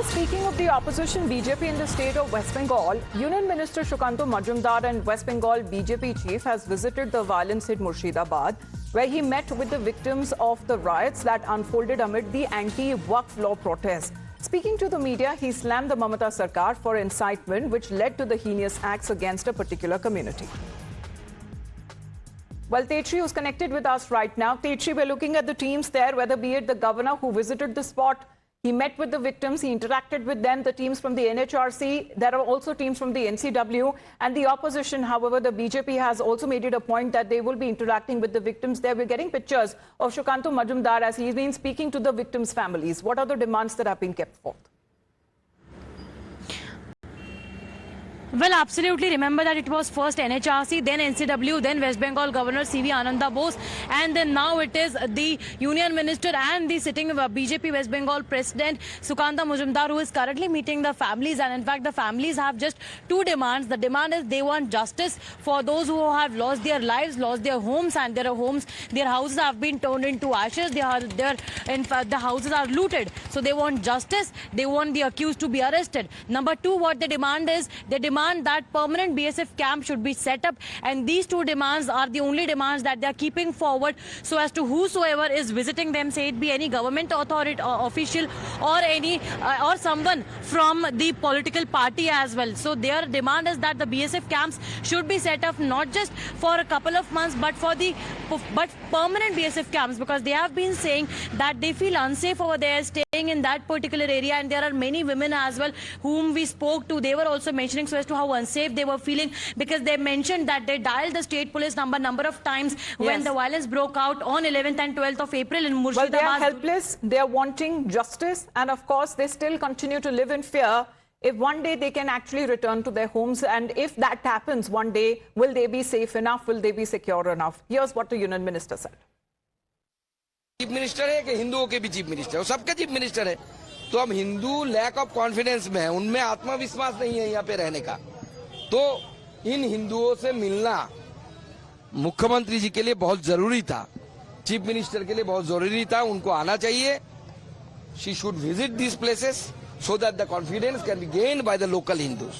Speaking of the opposition BJP in the state of West Bengal, Union Minister Sukhanto Majumdar and West Bengal BJP chief has visited the violence-hit Murshidabad, where he met with the victims of the riots that unfolded amid the anti-Waqf law protests. Speaking to the media, he slammed the Mamata Sarkar for incitement, which led to the heinous acts against a particular community. Well, Tetri, who's connected with us right now. Tetri, we're looking at the teams there, whether be it the governor who visited the spot, he met with the victims, he interacted with them, the teams from the NHRC, there are also teams from the NCW, and the opposition. However, the BJP has also made it a point that they will be interacting with the victims there. We're getting pictures of Sukhanto Majumdar as he's been speaking to the victims' families. What are the demands that have been kept forth? Well, absolutely. Remember that it was first NHRC, then NCW, then West Bengal Governor C.V. Ananda Bose, and then now it is the Union Minister and the sitting BJP West Bengal President Sukhanto Majumdar, who is currently meeting the families. And in fact, the families have just two demands. The demand is they want justice for those who have lost their lives, lost their homes, and their houses have been turned into ashes. In fact, the houses are looted. So they want justice. They want the accused to be arrested. Number two, what they demand is they demand that permanent BSF camp should be set up, and these two demands are the only demands that they are keeping forward, so as to whosoever is visiting them, say it be any government authority official or any or someone from the political party as well. So their demand is that the BSF camps should be set up not just for a couple of months but permanent BSF camps, because they have been saying that they feel unsafe over there staying in that particular area, and there are many women as well whom we spoke to. They were also mentioning so as to how unsafe they were feeling, because they mentioned that they dialed the state police number of times when the violence broke out on 11th and 12th of April in Murshidabad. Well, they are helpless, they are wanting justice, and of course they still continue to live in fear. If one day they can actually return to their homes, and if that happens one day, will they be safe enough? Will they be secure enough? Here's what the Union Minister said. Chief minister है कि हिंदुओं के भी chief minister है, सबके chief minister है, तो अब हिंदू लैक ऑफ कॉन्फिडेंस में है, उनमें आत्मविश्वास नहीं है यहाँ पे रहने का। तो इन हिंदुओं से मिलना मुख्यमंत्री जी के लिए बहुत जरूरी था, चीफ मिनिस्टर के लिए बहुत जरूरी था, उनको आना चाहिए। She should visit this places so that the confidence can be gained by the local Hindus.